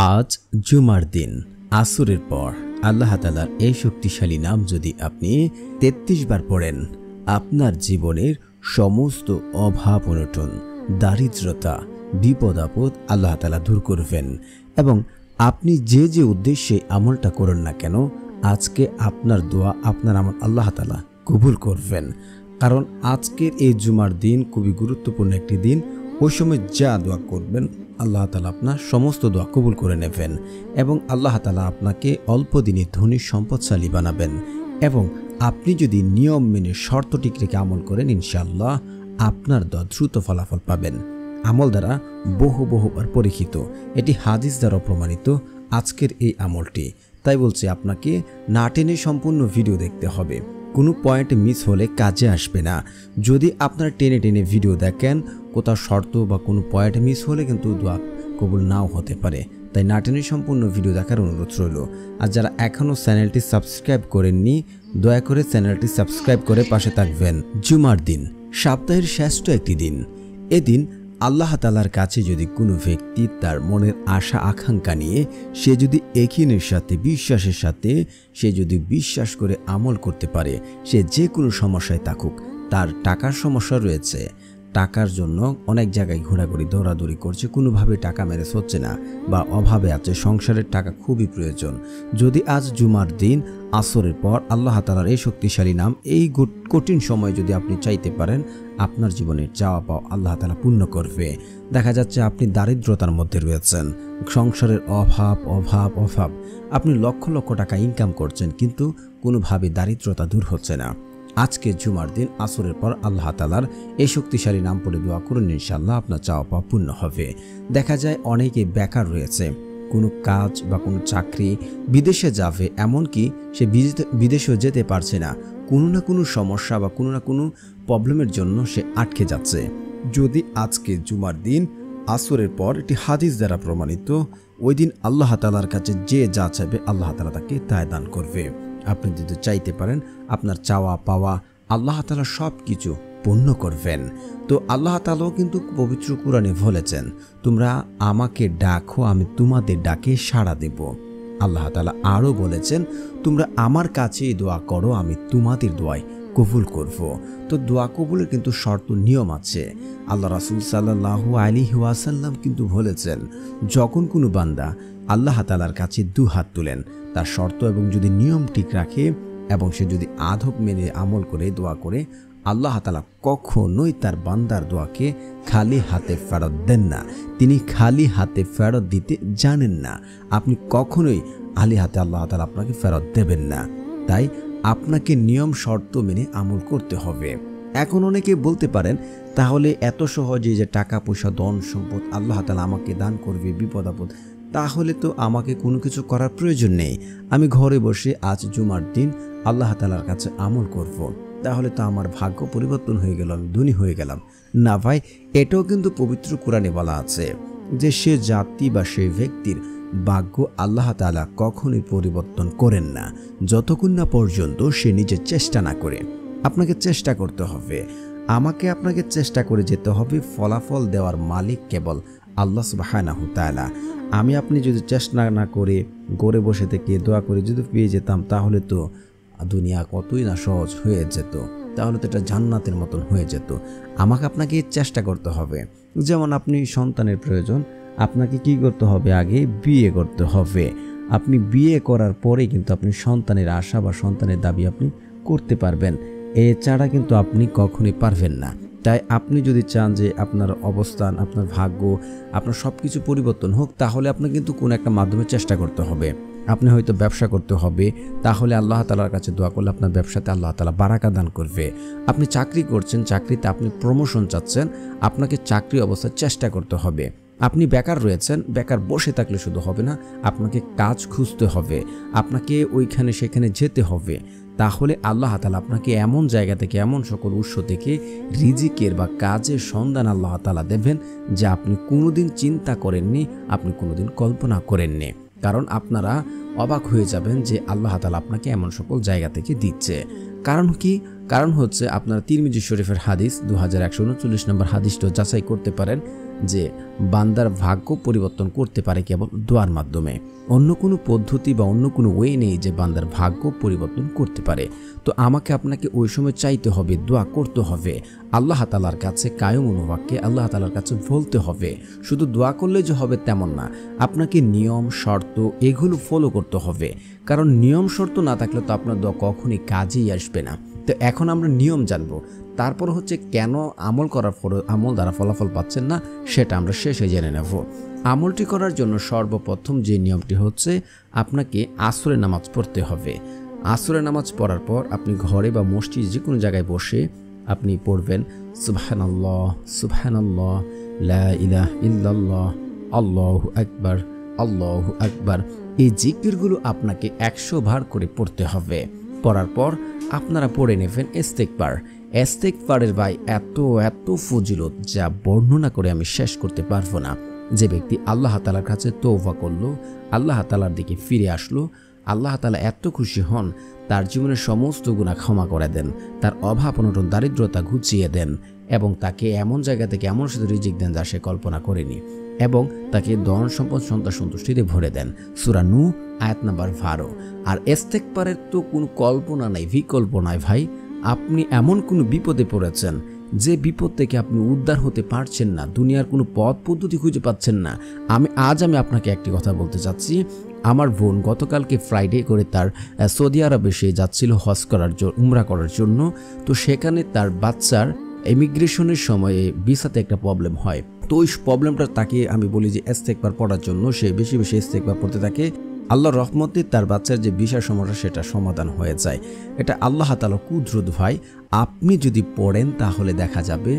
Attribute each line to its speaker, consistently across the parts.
Speaker 1: আজ জুমার দিন আসরের পর আল্লাহ তাআলার এই শক্তিশালী নাম যদি আপনি ৩৩ বার পড়েন, আপনার জীবনের সমস্ত অভাব অনটন, দারিদ্রতা, বিপদ আপদ আল্লাহ তাআলা দূর করবেন। এবং আপনি যে যে উদ্দেশ্যে আমলটা করেন না কেন, আজকে আপনার দোয়া, আপনার আমল আল্লাহ তাআলা কবুল করবেন। কারণ আজকের এই জুমার দিন খুবই গুরুত্বপূর্ণ একটি দিন। ওই সময় যা দোয়া করবেন আল্লাহ তাআলা আপনার সমস্ত দোয়া কবুল করে নেবেন এবং আল্লাহ তাআলা আপনাকে অল্প দিনে ধনী সম্পদশালী বানাবেন। এবং আপনি যদি নিয়ম মেনে শর্ত ঠিক রেখে আমল করেন, ইনশাআল্লাহ আপনার দোয়া দ্রুত ফলাফল পাবেন। আমল দ্বারা বহুবার পরীক্ষিত, এটি হাদিস দ্বারা প্রমাণিত আজকের এই আমলটি। তাই বলছি, আপনাকে না টেনে সম্পূর্ণ ভিডিও দেখতে হবে, কোনো পয়েন্ট মিস হলে কাজে আসবে না। যদি আপনারা টেনে ভিডিও দেখেন, কোথাও শর্ত বা কোনো পয়েন্ট মিস হলে কিন্তু দোয়া কবুল নাও হতে পারে। তাই না টেনে সম্পূর্ণ ভিডিও দেখার অনুরোধ রইল। আর যারা এখনও চ্যানেলটি সাবস্ক্রাইব করেননি, দয়া করে চ্যানেলটি সাবস্ক্রাইব করে পাশে থাকবেন। জুমার দিন সপ্তাহের শ্রেষ্ঠ একটি দিন। এদিন আল্লাহ তাআলার কাছে যদি কোনো ব্যক্তি তার মনের আশা আকাঙ্ক্ষা নিয়ে সে যদি একিনের সাথে, বিশ্বাসের সাথে সে যদি বিশ্বাস করে আমল করতে পারে, সে যে কোনো সমস্যায় থাকুক, তার টাকার সমস্যা রয়েছে, টাকার জন্য অনেক জায়গায় ঘোরাঘুরি দৌড়াদৌড়ি করছে, কোনোভাবে টাকা ম্যানেজ হচ্ছে না বা অভাবে আছে, সংসারের টাকা খুবই প্রয়োজন। যদি আজ জুমার দিন আসরের পর আল্লাহ তাআলার এই শক্তিশালী নাম এই কঠিন সময় যদি আপনি চাইতে পারেন, আপনার জীবনের চাওয়া পাওয়া আল্লাহ তাআলা পূর্ণ করবে। দেখা যাচ্ছে আপনি দারিদ্রতার মধ্যে রয়েছেন, সংসারের অভাব, আপনি লক্ষ টাকা ইনকাম করছেন, কিন্তু কোনোভাবে দারিদ্রতা দূর হচ্ছে না। আজকে জুমার দিন আসরের পর আল্লাহ তাআলার এই শক্তিশালী নাম পড়ে দোয়া করুন, ইনশাআল্লাহ আপনার চাওয়া পাওয়া পূর্ণ হবে। দেখা যায় অনেকে বেকার রয়েছে, কোনো কাজ বা কোনো চাকরি, বিদেশে যাবে, এমনকি সে বিদেশেও যেতে পারছে না, কোনো না কোনো সমস্যা বা কোনো না কোনো প্রবলেমের জন্য সে আটকে যাচ্ছে। যদি আজকে জুমার দিন আসরের পর এটি হাদিস দ্বারা প্রমাণিত, ওই দিন আল্লাহ তাআলার কাছে যে যা চাইবে আল্লাহ তাআলা তাকে তাই দান করবে। আপনি যদি চাইতে পারেন, আপনার চাওয়া পাওয়া আল্লাহ তাআলা সব কিছু পূর্ণ করবেন। তো আল্লাহ তাআলাও কিন্তু পবিত্র কুরআনে বলেছেন, তোমরা আমাকে ডাকো, আমি তোমাদের ডাকে সাড়া দেব। আল্লাহ তাআলা আরও বলেছেন, তোমরা আমার কাছেই দোয়া করো, আমি তোমাদের দোয়ায় কবুল করব। তো দোয়া কবুলের কিন্তু শর্ত নিয়ম আছে। আল্লাহ রাসূল সাল্লাল্লাহু আলাইহি ওয়াসাল্লাম কিন্তু বলেছেন, যখন কোনো বান্দা আল্লাহ তাআলার কাছে দুহাত তুলেন, তার শর্ত এবং যদি নিয়ম ঠিক রাখে এবং সে যদি আদব মেনে আমল করে দোয়া করে, আল্লাহ তাআলা কখনোই তার বান্দার দোয়াকে খালি হাতে ফেরত দেন না। তিনি খালি হাতে ফেরত দিতে জানেন না। আপনি কখনোই খালি হাতে আল্লাহ তাআলা আপনাকে ফেরত দেবেন না। তাই আপনাকে নিয়ম শর্ত মেনে আমল করতে হবে। এখন অনেকে বলতে পারেন, তাহলে এত সহজে যে টাকা পয়সা, ধন সম্পদ আল্লাহ তাআলা আমাকে দান করবে বিপদ আপদ, তাহলে তো আমাকে কোনো কিছু করার প্রয়োজন নেই, আমি ঘরে বসে আজ জুমার দিন আল্লাহ তাআলার কাছে আমল করব, তাহলে তো আমার ভাগ্য পরিবর্তন হয়ে গেল, আমি ধনী হয়ে গেলাম। না ভাই, এটাও কিন্তু পবিত্র কুরআনে বলা আছে যে সে জাতি বা সেই ব্যক্তির ভাগ্য আল্লাহ তাআলা কখনোই পরিবর্তন করেন না, যতক্ষণ না পর্যন্ত সে নিজে চেষ্টা না করে। আপনাকে চেষ্টা করতে হবে, আপনাকে চেষ্টা করে যেতে হবে। ফলাফল দেওয়ার মালিক কেবল আল্লাহ সুবহানাহু তাআলা। আপনি যদি চেষ্টা না করে ঘরে বসে থেকে দোয়া করে যদি পেয়ে যেতাম, তাহলে তো দুনিয়া কতই না সহজ হয়ে যেত, তাহলে তো এটা জান্নাতের মতন হয়ে যেত। আপনাকে চেষ্টা করতে হবে। যেমন আপনি সন্তানের প্রয়োজন, আপনাকে কি করতে হবে, আগে বিয়ে করতে হবে। আপনি বিয়ে করার পরে কিন্তু আপনি সন্তানের আশা বা সন্তানের দাবি আপনি করতে পারবেন, এছাড়া কিন্তু আপনি কখনোই পারবেন না। তাই আপনি যদি চান যে আপনার অবস্থান, আপনার ভাগ্য, আপনার সব কিছু পরিবর্তন হোক, তাহলে আপনাকে কিন্তু কোনো একটা মাধ্যমে চেষ্টা করতে হবে। আপনি হয়তো ব্যবসা করতে হবে, তাহলে আল্লাহ তাআলার কাছে দোয়া করলে আপনার ব্যবসাতে আল্লাহ তাআলা বারাকা দান করবে। আপনি চাকরি করছেন, চাকরিতে আপনি প্রমোশন চাচ্ছেন, আপনাকে চাকরি অবস্থায় চেষ্টা করতে হবে। আপনি বেকার রয়েছেন, বেকার বসে থাকলে শুধু হবে না, আপনাকে কাজ খুঁজতে হবে, আপনাকে ওইখানে সেখানে যেতে হবে। তাহলে আল্লাহ তাআলা আপনাকে এমন জায়গা থেকে, এমন সকল উৎস থেকে রিজিকের বা কাজের সন্ধান আল্লাহ তাআলা দেবেন যা আপনি কোনোদিন চিন্তা করেননি, আপনি কোনোদিন কল্পনা করেননি। কারণ আপনারা অবাক হয়ে যাবেন যে আল্লাহ তাআলা আপনাকে এমন সকল জায়গা থেকে দিচ্ছে। কারণ কি? কারণ হচ্ছে আপনারা তিরমিজি শরীফের হাদিস 2139 নম্বর হাদিসটা যাচাই করতে পারেন যে বান্দার ভাগ্য পরিবর্তন করতে পারে কেবল দোয়ার মাধ্যমে। অন্য কোনো পদ্ধতি বা অন্য কোনো ওয়ে নেই যে বান্দার ভাগ্য পরিবর্তন করতে পারে। তো আমাকে আপনাকে ওই সময় চাইতে হবে, দোয়া করতে হবে, আল্লাহ তাআলার কাছে কায়ম অনুবাক্যে আল্লাহ তাআলার কাছে বলতে হবে। শুধু দোয়া করলে যে হবে তেমন না, আপনাকে নিয়ম শর্ত এগুলো ফলো করতে হবে। কারণ নিয়ম শর্ত না থাকলে তো আপনার দোয়া কখনই কাজেই আসবে না। তো এখন আমরা নিয়ম জানবো, তারপর হচ্ছে কেন আমল করার পরে আমল দ্বারা ফলাফল পাচ্ছেন না সেটা আমরা শেষে জেনে নেব। আমলটি করার জন্য সর্বপ্রথম যে নিয়মটি হচ্ছে আপনাকে আসরের নামাজ পড়তে হবে। আসরের নামাজ পড়ার পর আপনি ঘরে বা মসজিদ যে কোনো জায়গায় বসে আপনি পড়বেন সুবহানাল্লাহ সুবহানাল্লাহ লা ইলাহা ইল্লাল্লাহ আল্লাহু আকবার আল্লাহু আকবার। এই জিকিরগুলো আপনাকে 100 বার করে পড়তে হবে। পড়ার পর আপনারা পড়ে নেবেন ইস্তেগফার। ইস্তেগফারের ভাই এত ফজিলত যা বর্ণনা করে আমি শেষ করতে পারবো না। যে ব্যক্তি আল্লাহ তাআলার কাছে তওবা করলো, আল্লাহ তাআলার দিকে ফিরে আসলো, আল্লাহ তাআলা এত খুশি হন, তার জীবনের সমস্ত গুনাহ ক্ষমা করে দেন, তার অভাব অনটন দারিদ্রতা ঘুচিয়ে দেন এবং তাকে এমন জায়গা থেকে এমন সাথে রিজিক দেন যা সে কল্পনা করেনি, এবং তাকে ধন সম্পদ সন্তান সন্তুষ্টিতে ভরে দেন। সূরা নূহ আয়াত নাম্বার 12। আর ইস্তেগফারের তো কোনো কল্পনা নাই, বিকল্প নাই ভাই। আপনি এমন কোনো বিপদে পড়েছেন যে বিপদ থেকে আপনি উদ্ধার হতে পারছেন না, দুনিয়ার কোনো পথ পদ্ধতি খুঁজে পাচ্ছেন না। আজ আমি আপনাকে একটি কথা বলতে চাচ্ছি। আমার বোন গতকালকে ফ্রাইডে করে তার সৌদি আরবে সে যাচ্ছিল হজ করার জন্য, উমরা করার জন্য। তো সেখানে তার বাচ্চার ইমিগ্রেশনের সময়ে ভিসাতে একটা প্রবলেম হয়। তো ওই প্রবলেমটা তাকে আমি বলি যে ইস্তেগফার পড়ার জন্য, সে বেশি বেশি ইস্তেগফার পড়তে থাকে। আল্লাহর রহমতে তার বাচ্চার যে ভিসা সমস্যা সেটা সমাধান হয়ে যায়। এটা আল্লাহ তাআলা কুদরত ভাই। আপনি যদি পড়েন তাহলে দেখা যাবে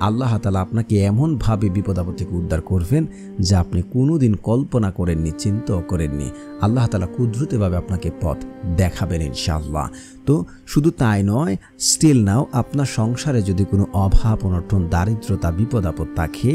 Speaker 1: আল্লাহ তাআলা আপনাকে এমনভাবে বিপদ আপদ থেকে উদ্ধার করবেন যা আপনি কোনোদিন কল্পনা করেননি, চিন্তাও করেননি। আল্লাহ তাআলা কুদরতিভাবে আপনাকে পথ দেখাবেন ইনশাআল্লাহ। তো শুধু তাই নয়, স্টিল নাও আপনার সংসারে যদি কোনো অভাব অনটন দারিদ্রতা বিপদ আপদ থাকে,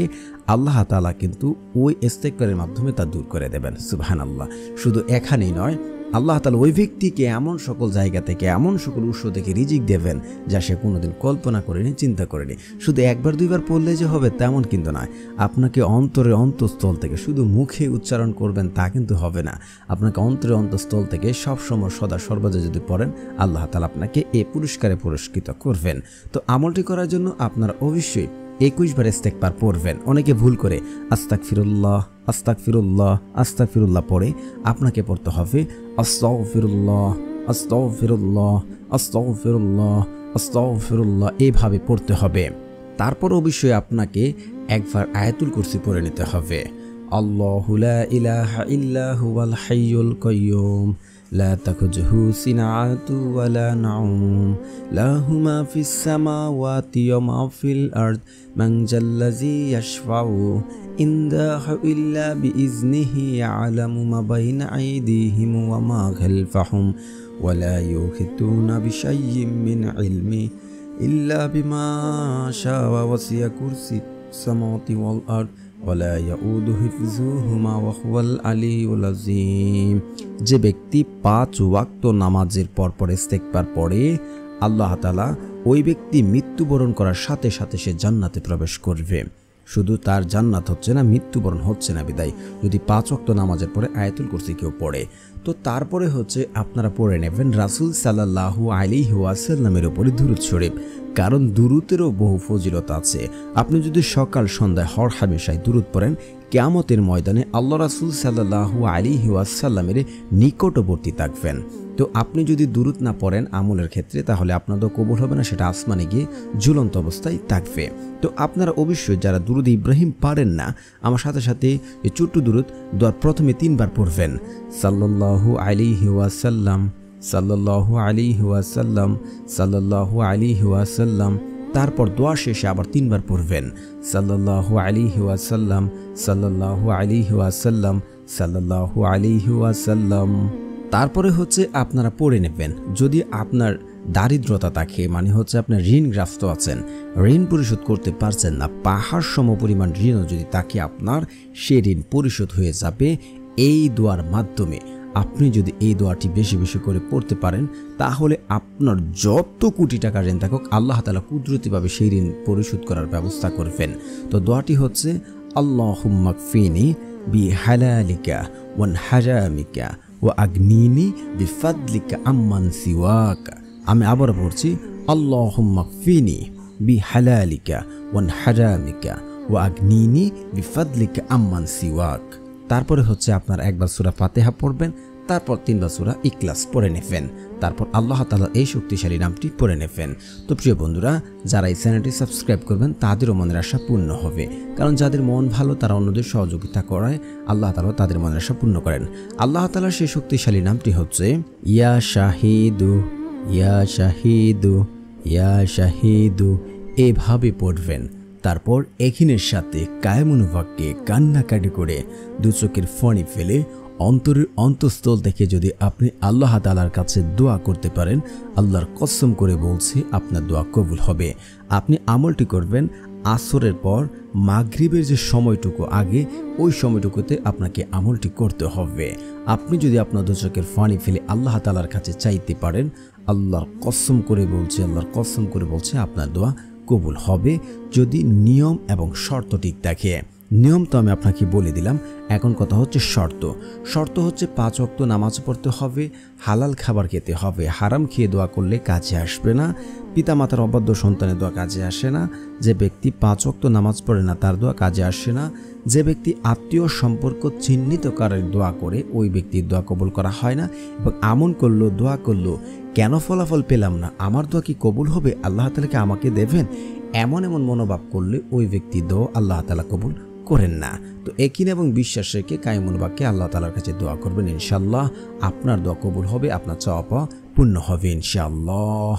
Speaker 1: আল্লাহ তাআলা কিন্তু ওই ইস্তেগফারের মাধ্যমে তা দূর করে দেবেন। সুবহানাল্লাহ। শুধু এখানেই নয়, আল্লাহ তাআলা ওই ব্যক্তিকে এমন সকল জায়গা থেকে এমন সকল উৎস থেকে রিজিক দেবেন যা সে কোনোদিন কল্পনা করেনি, চিন্তা করেনি। শুধু একবার দুইবার পড়লে যে হবে তেমন কিন্তু নয়। আপনাকে অন্তরের অন্তঃস্থল থেকে, শুধু মুখে উচ্চারণ করবেন তা কিন্তু হবে না। আপনাকে অন্তরের অন্তঃস্থল থেকে সবসময় সদা সর্বদা যদি পড়েন, আল্লাহ তাআলা আপনাকে এই পুরস্কারে পুরস্কৃত করবেন। তো আমলটি করার জন্য আপনারা অবশ্যই 21 বার ইস্তেগফার পড়বেন। অনেকে ভুল করে আস্তাগফিরুল্লাহ আস্তাগফিরুল্লাহ আস্তাগফিরুল্লাহ পড়ে, আপনাকে পড়তে হবে আস্তাগফিরুল্লাহ আস্তাগফিরুল্লাহ আস্তাগফিরুল্লাহ আস্তাগফিরুল্লাহ, এইভাবে পড়তে হবে। তারপর অবশ্যই আপনাকে একবার আয়াতুল কুরসি পড়ে নিতে হবে। আল্লাহু লা ইলাহা ইল্লা হুয়াল হাইয়ুল কাইয়্যুম لا تأخذه سنة ولا نوم له ما في السماوات وما في الأرض من ذا الذي يشفع عنده إلا بإذنه يعلم ما بين أيديهم وما خلفهم ولا يحيطون بشيء من علمه إلا بما شاء وسع كرسي السماوات والأرض ওয়ালা ইয়াউদু হিফযুহুমা ওয়া হুয়াল আলিয়্যুল আযীম। যে ব্যক্তি 5 ওয়াক্ত নামাজের পর ইস্তেগফার পড়ে, আল্লাহ তাআলা ওই ব্যক্তি মৃত্যুবরণ করার সাথে সাথে সে জান্নাতে প্রবেশ করবে। শুধু তার জান্নাত হচ্ছে না, মৃত্যুবরণ হচ্ছে না বিদায় যদি 5 ওয়াক্ত নামাজের পরে আয়াতুল কুরসি কেউ পড়ে। তো তারপরে হচ্ছে আপনারা পড়ে নেবেন রাসূল সাল্লাল্লাহু আলাইহি ওয়াসাল্লামের উপরে দুরূদ শরীফ। কারণ দুরূদেরও বহু ফজিলত আছে। আপনি যদি সকাল সন্ধ্যায় হর হামেশায় দুরূদ পড়েন, কিয়ামতের ময়দানে আল্লাহ রাসূল সাল্লাল্লাহু আলাইহি ওয়াসাল্লামের নিকটবর্তী থাকবেন। তো আপনি যদি দুরূদ না পড়েন আমলের ক্ষেত্রে, তাহলে আপনাদের কবুল হবে না, সেটা আসমানে গিয়ে ঝুলন্ত অবস্থায় থাকবে। তো আপনারা অবশ্যই যারা দুরূদ ইব্রাহিম পারেন না, আমার সাথে সাথে এই ছোট্ট দুরূদ প্রথমে 3 বার পড়বেন। সাল্লাল্লাহু আলাইহি ওয়াসাল্লাম সাল্লাল্লাহু আলাইহি ওয়াসাল্লাম সাল্লাল্লাহু আলাইহি ওয়াসাল্লাম। তারপর দোয়া শেষে আবার 3 বার পড়বেন সাল্লাল্লাহু আলাইহি ওয়াসাল্লাম সাল্লাল্লাহু আলাইহি ওয়াসাল্লাম সাল্লাল্লাহু আলাইহি ওয়াসাল্লাম। তারপরে হচ্ছে আপনারা পড়ে নেবেন যদি আপনার দারিদ্রতা থাকে, মানে হচ্ছে আপনার ঋণগ্রস্ত আছেন, ঋণ পরিশোধ করতে পারছেন না, পাহাড় সম পরিমাণ ঋণও যদি থাকে আপনার, সে ঋণ পরিশোধ হয়ে যাবে এই দোয়ার মাধ্যমে। আপনি যদি এই দোয়াটি বেশি বেশি করে পড়তে পারেন, তাহলে আপনার যত কোটি টাকা ঋণ থাকুক, আল্লাহ তাআলা কুদরতিভাবে সেই ঋণ পরিশোধ করার ব্যবস্থা করবেন। তো দোয়াটি হচ্ছে আল্লাহুম্মা কফিনি বিহালালিকা ওয়ান হারামিকা ওয়া আগনিনি বিফাদলিকা আম্মান সিওয়াক। আমি আবার পড়ছি, আল্লাহুম্মা কফিনি বিহালালিকা ওয়ান হারামিকা ওয়া আগনিনি বিফাদলিকা আম্মান সিওয়াক। তারপরে হচ্ছে আপনার একবার সূরা ফাতিহা পড়বেন, তারপর 3 বার সূরা ইখলাস পড়ে নেবেন, তারপর আল্লাহ তাআলার এই শক্তিশালী নামটি পড়ে নেবেন। তো প্রিয় বন্ধুরা, যারা এই চ্যানেলটি সাবস্ক্রাইব করবেন তাদেরও মনের আশা পূর্ণ হবে, কারণ যাদের মন ভালো তারা অন্যদের সহযোগিতা করায় আল্লাহ তাআলা তাদের মনের আশা পূর্ণ করেন। আল্লাহ তাআলার সেই শক্তিশালী নামটি হচ্ছে ইয়া শাহিদু, ইয়া শাহিদু, ইয়া শাহিদু। এভাবে পড়বেন। তারপর এখিনের সাথে কায়েমুন বাক্যে কান্নাকাটি করে দু চোখের ফণি ফেলে অন্তরের অন্তঃস্থল থেকে যদি আপনি আল্লাহ তাআলার কাছে দোয়া করতে পারেন, আল্লাহর কসম করে বলছি আপনার দোয়া কবুল হবে। আপনি আমলটি করবেন আসরের পর মাগরিবের যে সময়টুকু আগে, ওই সময়টুকুতে আপনাকে আমলটি করতে হবে। আপনি যদি আপনার দু চোখের পানি ফেলে আল্লাহ তাআলার কাছে চাইতে পারেন, আল্লাহর কসম করে বলছি, আল্লাহর কসম করে বলছি আপনার দোয়া কবুল হবে, যদি নিয়ম এবং শর্ত ঠিক থাকে। নিয়ম তো আমি আপনাকে বলে দিলাম, এখন কথা হচ্ছে শর্ত। শর্ত হচ্ছে 5 ওয়াক্ত নামাজ পড়তে হবে, হালাল খাবার খেতে হবে। হারাম খেয়ে দোয়া করলে কাজে আসবে না। পিতামাতার অবাধ্য সন্তানের দোয়া কাজে আসে না। যে ব্যক্তি 5 ওয়াক্ত নামাজ পড়ে না তার দোয়া কাজে আসে না। যে ব্যক্তি আত্মীয় সম্পর্ক চিহ্নিতকারী দোয়া করে ওই ব্যক্তির দোয়া কবুল করা হয় না। এবং আমল করলো, দোয়া করলো, কেন ফলাফল পেলাম না, আমার দোয়া কি কবুল হবে, আল্লাহ তাআলা আমাকে দেবেন, এমন মনোভাব করলে ওই ব্যক্তির দোয়া আল্লাহ তাআলা কবুল করেন না। তো একিন এবং বিশ্বাস রেখে কায়েমুল বাক্যে আল্লাহ তাআলার কাছে দোয়া করবেন, ইনশাআল্লাহ আপনার দোয়া কবুল হবে, আপনার চাওয়া পাওয়া পূর্ণ হবে ইনশাআল্লাহ।